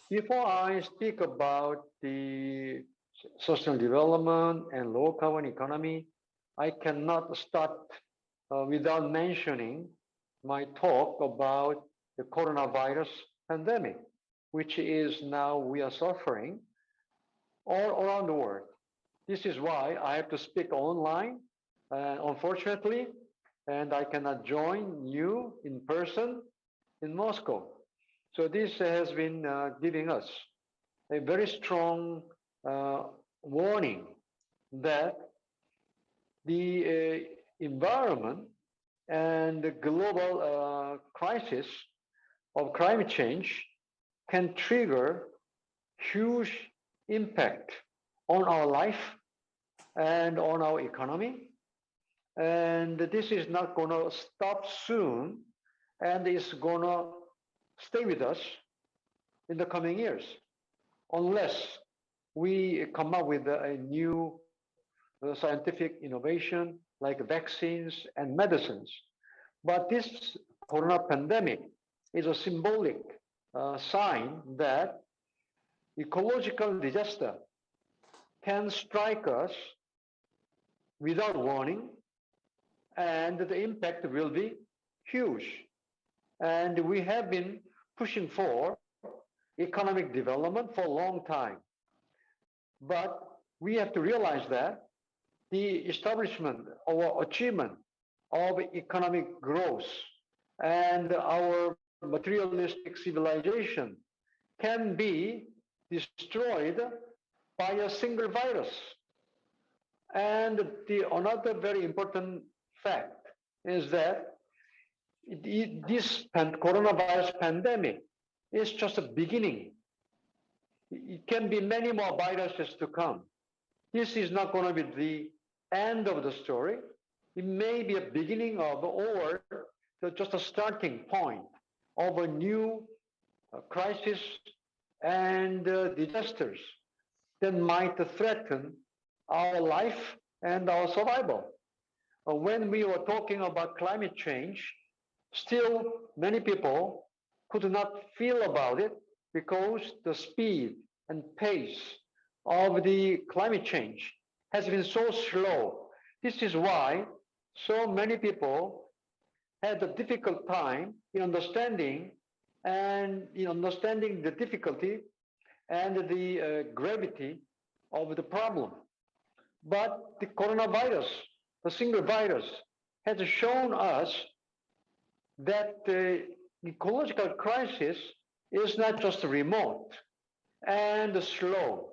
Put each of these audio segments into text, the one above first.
Before I speak about the social development and low carbon economy, I cannot start without mentioning my talk about the coronavirus pandemic, which is now we are suffering all around the world. This is why I have to speak online, unfortunately, and I cannot join you in person in Moscow. So this has been giving us a very strong uh, warning that the environment and the global crisis of climate change can trigger huge impact on our life and on our economy. And this is not going to stop soon, and it's going to stay with us in the coming years unless we come up with a new scientific innovation like vaccines and medicines. But this corona pandemic is a symbolic sign that ecological disaster can strike us without warning, and the impact will be huge. And we have been pushing for economic development for a long time. But we have to realize that the establishment or achievement of economic growth and our materialistic civilization can be destroyed by a single virus. And the another very important fact is that this coronavirus pandemic is just a beginning. It can be many more viruses to come. This is not going to be the end of the story. It may be a beginning of, or just a starting point of a new crisis and disasters that might threaten our life and our survival. When we were talking about climate change, still many people could not feel about it because the speed and pace of the climate change has been so slow. This is why so many people had a difficult time in understanding the difficulty and the gravity of the problem. But the coronavirus, the single virus, has shown us that the ecological crisis is not just remote and slow,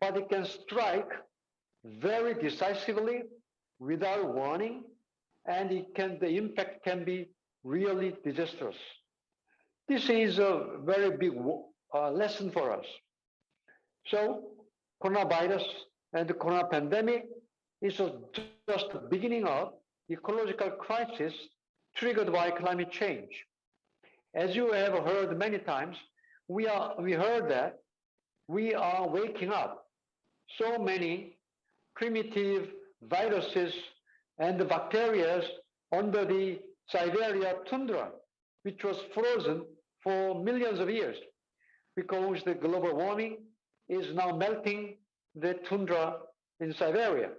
but it can strike very decisively without warning, and the impact can be really disastrous. This is a very big lesson for us. So, coronavirus and the corona pandemic is just the beginning of ecological crisis triggered by climate change. As you have heard many times, we heard that we are waking up so many primitive viruses and bacteria under the Siberia tundra, which was frozen for millions of years because the global warming is now melting the tundra in Siberia.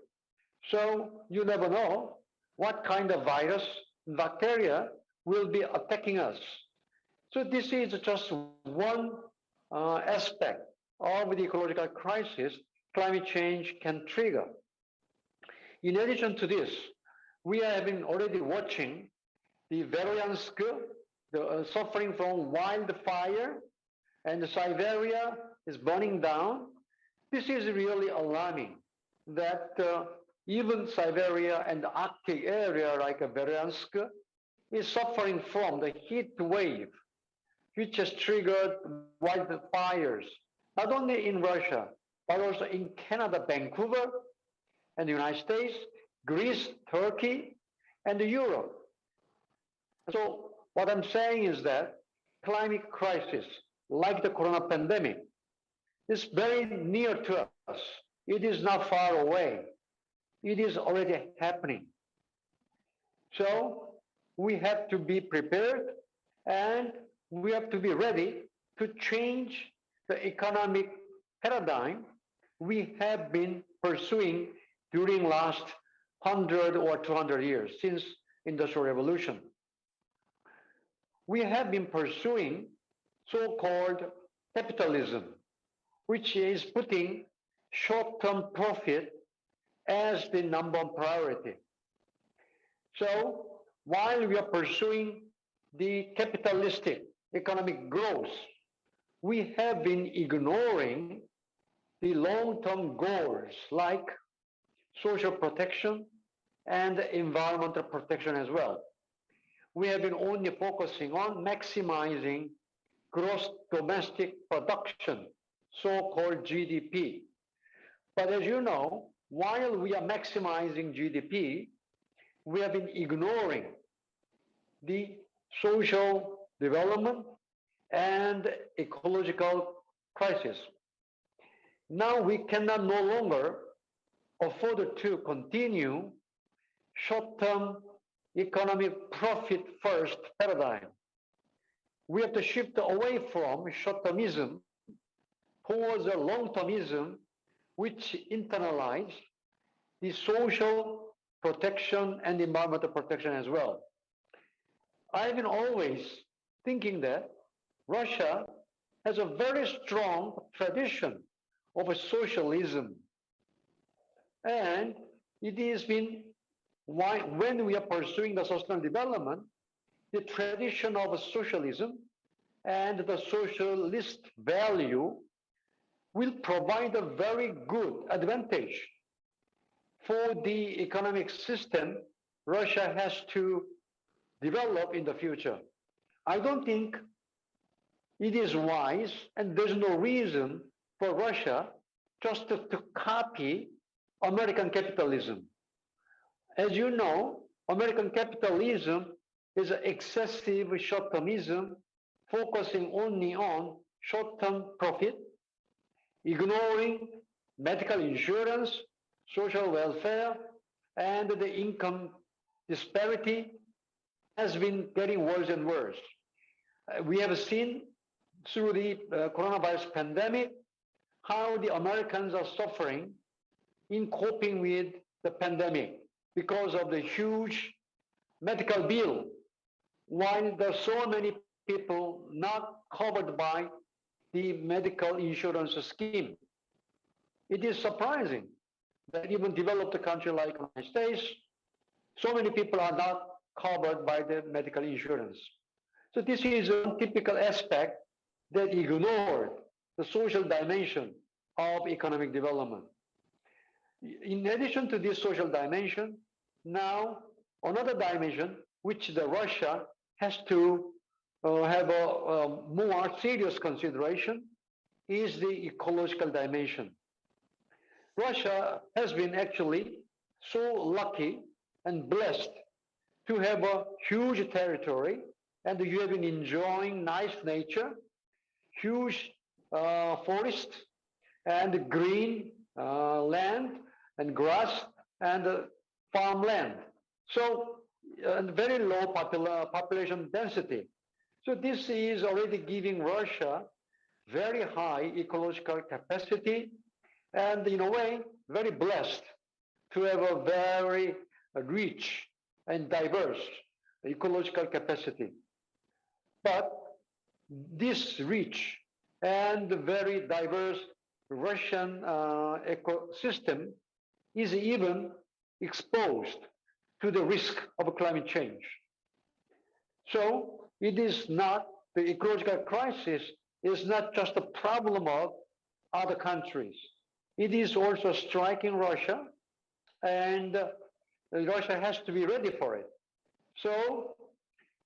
So you never know what kind of virus, bacteria will be attacking us. So this is just one aspect of the ecological crisis climate change can trigger. In addition to this, we have been already watching the Veryansk, suffering from wildfire, and the Siberia is burning down. This is really alarming that even Siberia and the Arctic area like Veryansk is suffering from the heat wave, which has triggered wildfires, not only in Russia, but also in Canada, Vancouver, and the United States, Greece, Turkey, and Europe. So what I'm saying is that climate crisis, like the corona pandemic, is very near to us. It is not far away. It is already happening. So we have to be prepared and we have to be ready to change the economic paradigm we have been pursuing during last 100 or 200 years since Industrial Revolution. We have been pursuing so-called capitalism, which is putting short-term profit as the number one priority. So while we are pursuing the capitalistic economic growth, we have been ignoring the long-term goals like social protection and environmental protection as well. We have been only focusing on maximizing gross domestic production, so-called GDP. But as you know, while we are maximizing GDP, we have been ignoring the social development and ecological crisis. Now we cannot no longer afford to continue short-term economic profit first paradigm. We have to shift away from short-termism towards a long-termism which internalize the social protection and environmental protection as well. I've been always thinking that Russia has a very strong tradition of a socialism. And it has been why, when we are pursuing the sustainable development, the tradition of socialism and the socialist value will provide a very good advantage for the economic system Russia has to develop in the future. I don't think it is wise, and there's no reason for Russia just to copy American capitalism. As you know, American capitalism is an excessive short-termism, focusing only on short-term profit, ignoring medical insurance, social welfare, and the income disparity has been getting worse and worse. We have seen through the coronavirus pandemic how the Americans are suffering in coping with the pandemic because of the huge medical bill, while there are so many people not covered by the medical insurance scheme. It is surprising that even developed country like the United States, so many people are not covered by the medical insurance. So this is a typical aspect that ignored the social dimension of economic development. In addition to this social dimension, now another dimension which the Russia has to have a more serious consideration is the ecological dimension. Russia has been actually so lucky and blessed to have a huge territory, and you have been enjoying nice nature, huge forest, and green land, and grass, and farmland. So, very low population density. So this is already giving Russia very high ecological capacity, and in a way, very blessed to have a very rich and diverse ecological capacity. But this rich and very diverse Russian ecosystem is even exposed to the risk of climate change. So it is not, the ecological crisis is not just a problem of other countries. It is also striking Russia, and Russia has to be ready for it. So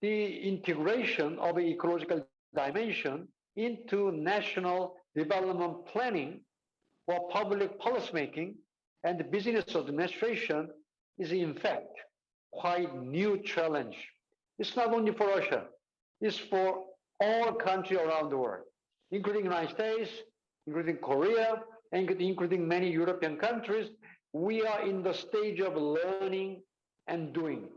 the integration of the ecological dimension into national development planning or public policymaking and business administration is in fact quite new challenge. It's not only for Russia, it's for all countries around the world, including the United States, including Korea, and including many European countries. We are in the stage of learning and doing.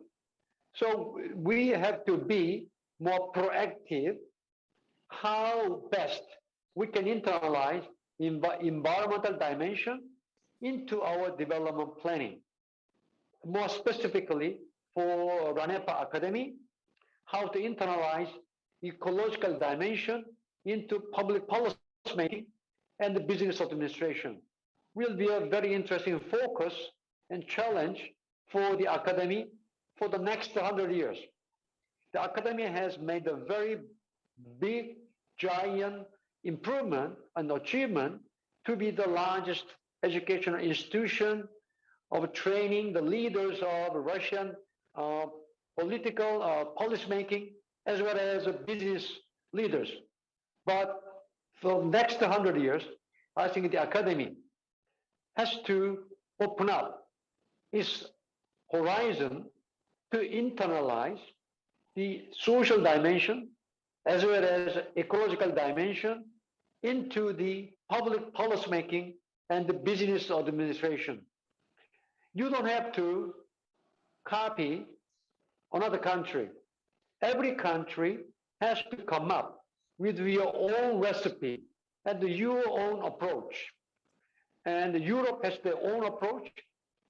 So we have to be more proactive how best we can internalize environmental dimension into our development planning. More specifically, for RANEPA Academy, how to internalize ecological dimension into public policy making and the business administration will be a very interesting focus and challenge for the academy for the next 100 years. The academy has made a very big, giant improvement and achievement to be the largest educational institution of training the leaders of Russian political policy making as well as business leaders. But for the next 100 years, I think the academy has to open up its horizon to internalize the social dimension as well as ecological dimension into the public policy making and the business administration. You don't have to copy another country. Every country has to come up with your own recipe and your own approach. And Europe has their own approach.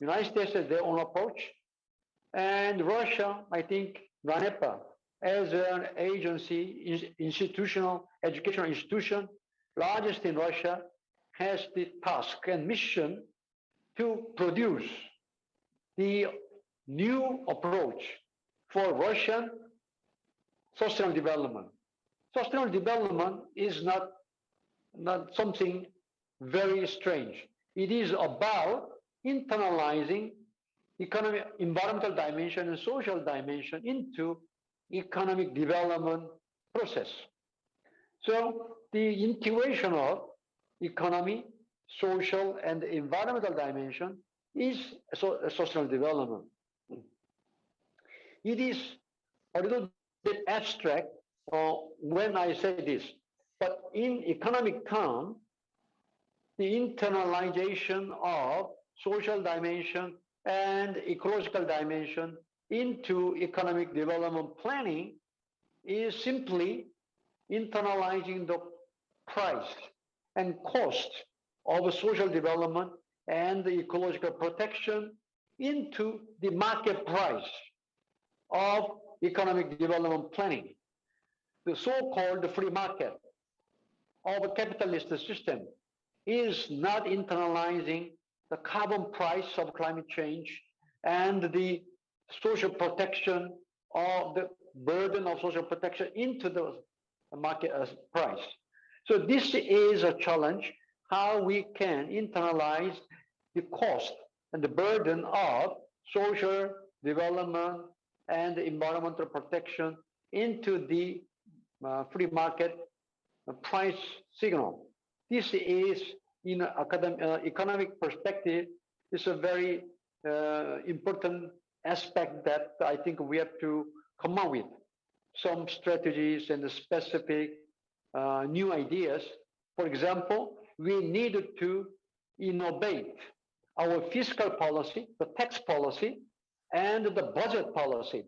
United States has their own approach. And Russia, I think, RANEPA, as an agency, institutional, educational institution, largest in Russia, has the task and mission to produce the new approach for Russian sustainable development. Sustainable development is not something very strange. It is about internalizing economic, environmental dimension and social dimension into economic development process. So the integration of economy, social, and environmental dimension is social development. It is a little bit abstract when I say this, but in economic terms, the internalization of social dimension and ecological dimension into economic development planning is simply internalizing the price and cost of social development and the ecological protection into the market price of economic development planning. The so-called free market of a capitalist system is not internalizing the carbon price of climate change and the social protection of the burden of social protection into the market price. So this is a challenge, how we can internalize the cost and the burden of social development and environmental protection into the free market price signal. This is, in economic perspective, is a very important aspect that I think we have to come up with some strategies and specific new ideas. For example, we needed to innovate our fiscal policy, the tax policy, and the budget policy.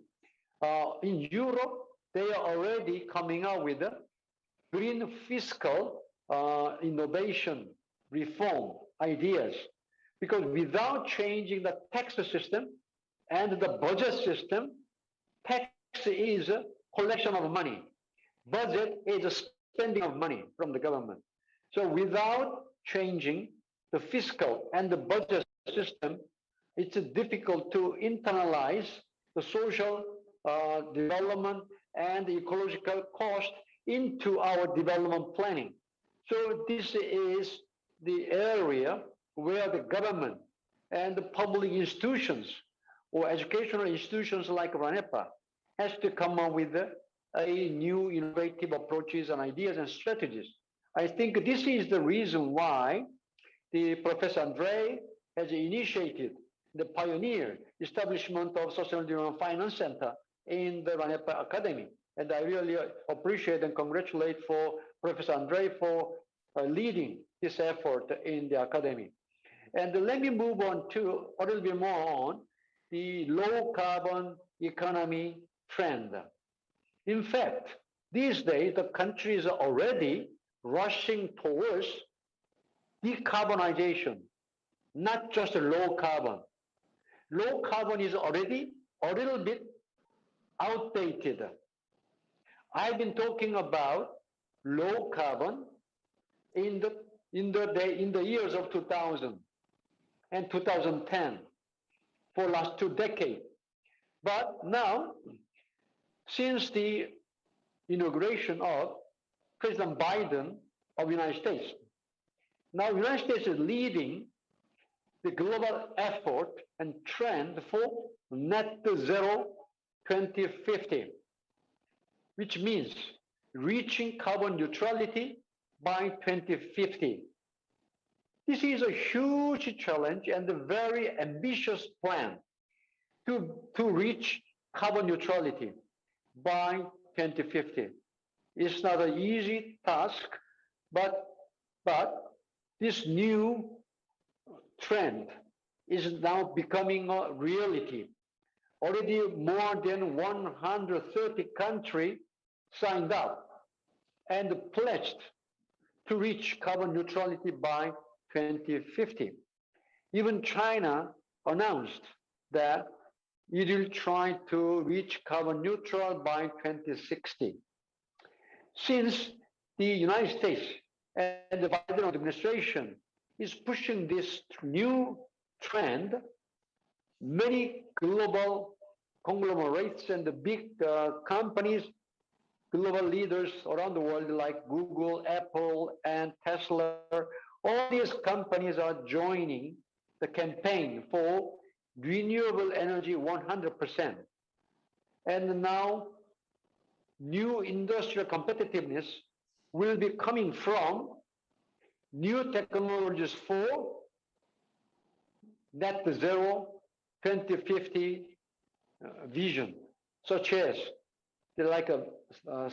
In Europe, they are already coming out with a green fiscal innovation, reform ideas. Because without changing the tax system and the budget system, tax is a collection of money. Budget is a spending of money from the government. So without changing the fiscal and the budget system, it's difficult to internalize the social development and the ecological cost into our development planning. So this is the area where the government and the public institutions or educational institutions like RANEPA has to come up with a new innovative approaches and ideas and strategies. I think this is the reason why the Professor Andre has initiated the pioneer establishment of Sustainable Development Finance Center in the RANEPA Academy. And I really appreciate and congratulate for Professor Andre for leading this effort in the academy. And let me move on to a little bit more on the low carbon economy trend. In fact, these days, the countries are already rushing towards decarbonization, not just low carbon. Low carbon is already a little bit outdated. I've been talking about low carbon in the years of 2000 and 2010 for last 2 decades. But now, since the inauguration of President Biden of the United States, now the United States is leading the global effort and trend for net zero 2050, which means reaching carbon neutrality by 2050. This is a huge challenge and a very ambitious plan to reach carbon neutrality by 2050. It's not an easy task, but this new trend is now becoming a reality. Already more than 130 countries signed up and pledged to reach carbon neutrality by 2050. Even China announced that it will try to reach carbon neutral by 2060. Since the United States and the Biden administration is pushing this new trend, many global conglomerates and the big companies, global leaders around the world like Google, Apple, and Tesla, all these companies are joining the campaign for renewable energy 100%. And now new industrial competitiveness will be coming from new technologies for net zero 2050 vision, such as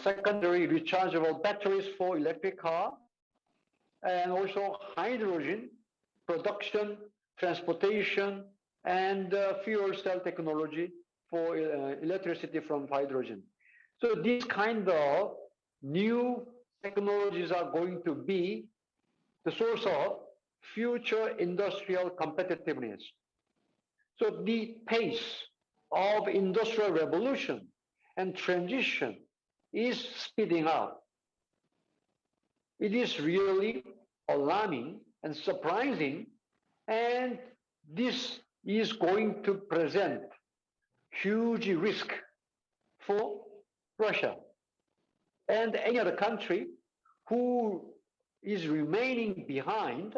secondary rechargeable batteries for electric car, and also hydrogen production, transportation, and fuel cell technology for electricity from hydrogen. So these kind of new technologies are going to be the source of future industrial competitiveness. So the pace of industrial revolution and transition is speeding up. It is really alarming and surprising, and this is going to present huge risk for Russia and any other country who is remaining behind,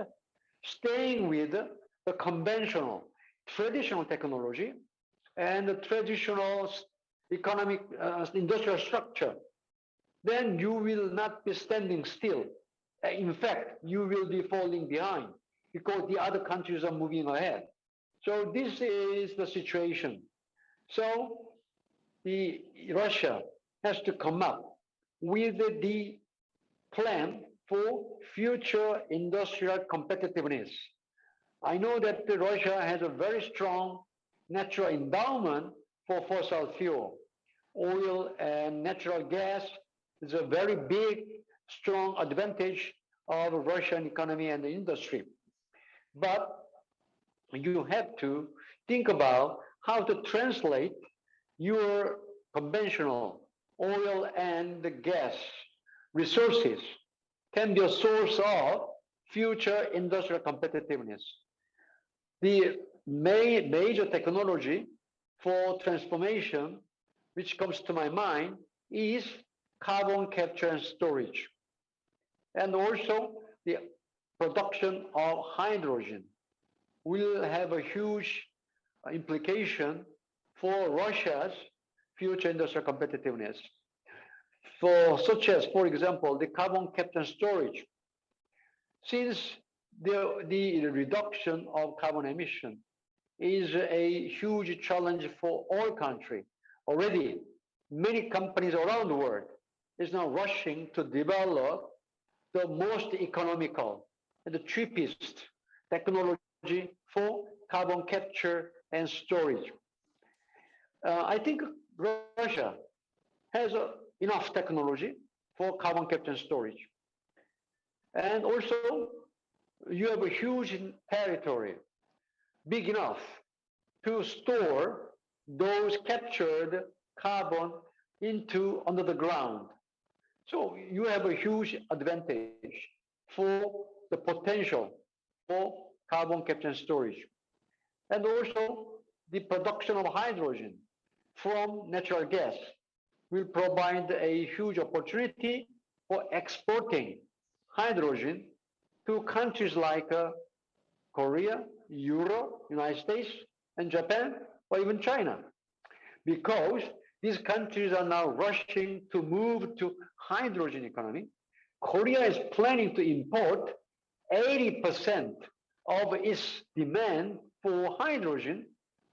staying with the conventional, traditional technology and the traditional economic industrial structure. Then you will not be standing still. In fact, you will be falling behind because the other countries are moving ahead. So this is the situation. So Russia has to come up with the plan for future industrial competitiveness. I know that Russia has a very strong natural endowment for fossil fuel. Oil and natural gas is a very big, strong advantage of Russian economy and industry. But you have to think about how to translate your conventional oil and gas resources can be a source of future industrial competitiveness. The major technology for transformation which comes to my mind is carbon capture and storage, and also the production of hydrogen will have a huge implication for Russia's future industrial competitiveness. For example, the carbon capture and storage. Since the reduction of carbon emission is a huge challenge for all countries, already many companies around the world is now rushing to develop the most economical and the cheapest technology for carbon capture and storage. I think Russia has enough technology for carbon capture and storage. And also, you have a huge territory, big enough to store those captured carbon into under the ground. So you have a huge advantage for the potential for carbon capture and storage. And also the production of hydrogen from natural gas will provide a huge opportunity for exporting hydrogen to countries like Korea, Europe, United States, and Japan, or even China, because these countries are now rushing to move to hydrogen economy. Korea is planning to import 80% of its demand for hydrogen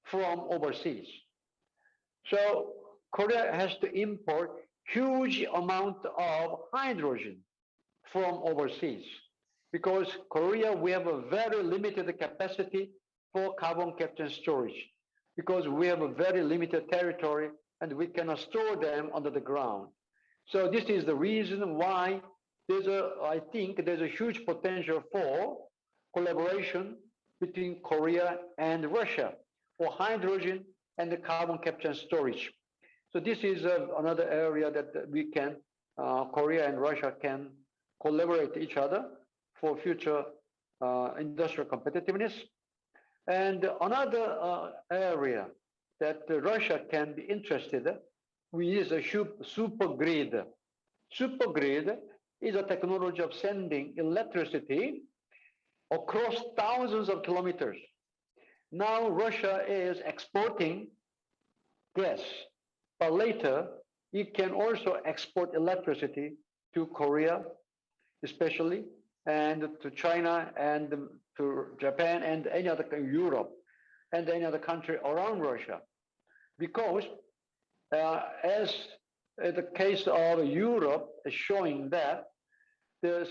from overseas. So Korea has to import huge amount of hydrogen from overseas because Korea, we have a very limited capacity for carbon capture and storage because we have a very limited territory and we cannot store them under the ground. So this is the reason why I think there's a huge potential for collaboration between Korea and Russia for hydrogen and the carbon capture and storage. So this is another area that we can, Korea and Russia can collaborate each other for future industrial competitiveness. And another area that Russia can be interested is a super grid. Super grid is a technology of sending electricity across thousands of kilometers. Now Russia is exporting gas, but later it can also export electricity to Korea, especially, and to China and to Japan and any other Europe and any other country around Russia. Because as the case of Europe is showing that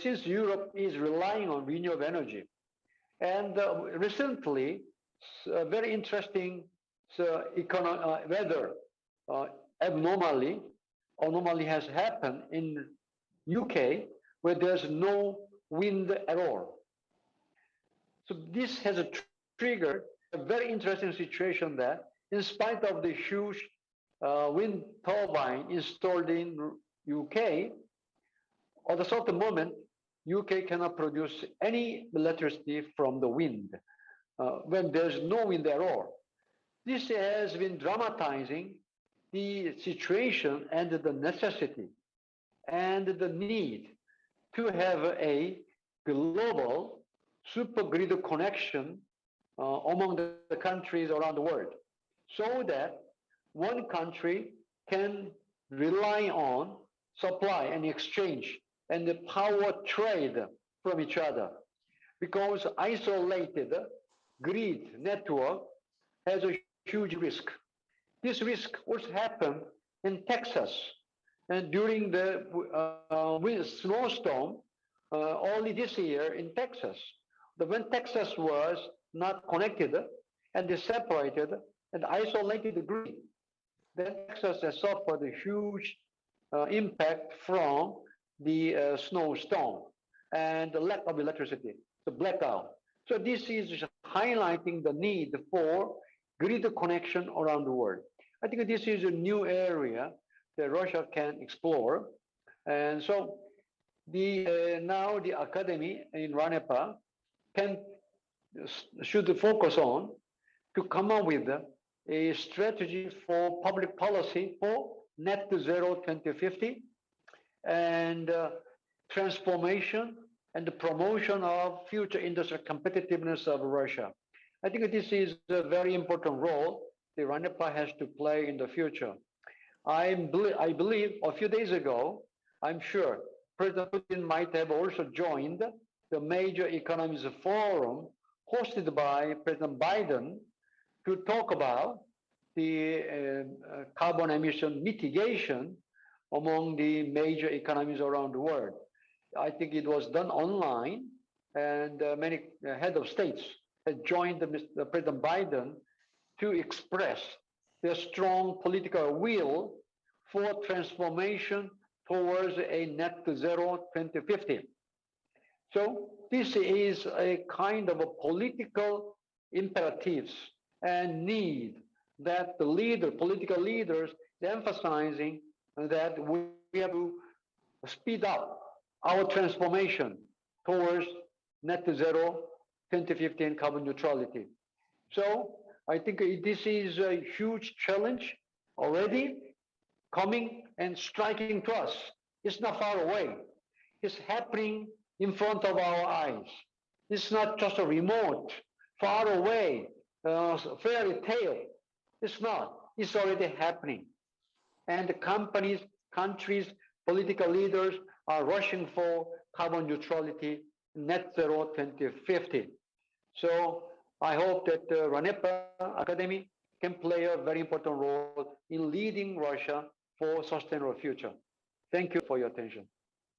since Europe is relying on renewable energy, and recently, a very interesting weather anomaly has happened in UK where there's no wind at all. So this has triggered a very interesting situation that in spite of the huge wind turbine installed in UK, at a certain moment, UK cannot produce any electricity from the wind when there's no wind at all. This has been dramatizing the situation and the necessity and the need to have a global super grid connection among the countries around the world so that one country can rely on supply and exchange and the power trade from each other, because isolated grid network has a huge risk. This risk also happened in Texas, and during the snowstorm only this year in Texas. When Texas was not connected and they separated and isolated the grid, then Texas has suffered a huge impact from the snowstorm and the lack of electricity, the blackout. So this is highlighting the need for grid connection around the world. I think this is a new area that Russia can explore. And so now the academy in RANEPA should focus on to come up with a strategy for public policy for net zero 2050 and transformation and the promotion of future industrial competitiveness of Russia. I think this is a very important role the RANEPA has to play in the future. I believe a few days ago, I'm sure President Putin might have also joined the Major Economies Forum hosted by President Biden to talk about the carbon emission mitigation among the major economies around the world. I think it was done online, and many head of states had joined President Biden to express their strong political will for transformation towards a net zero 2050. So this is a kind of a political imperatives and need that the political leaders, is emphasizing that we have to speed up our transformation towards net zero 2015 carbon neutrality. So I think this is a huge challenge already coming and striking to us. It's not far away. It's happening in front of our eyes. It's not just a remote, far away fairy tale. It's not. It's already happening. And the companies, countries, political leaders are rushing for carbon neutrality, net zero 2050. So I hope that the Ranepa Academy can play a very important role in leading Russia for sustainable future. Thank you for your attention.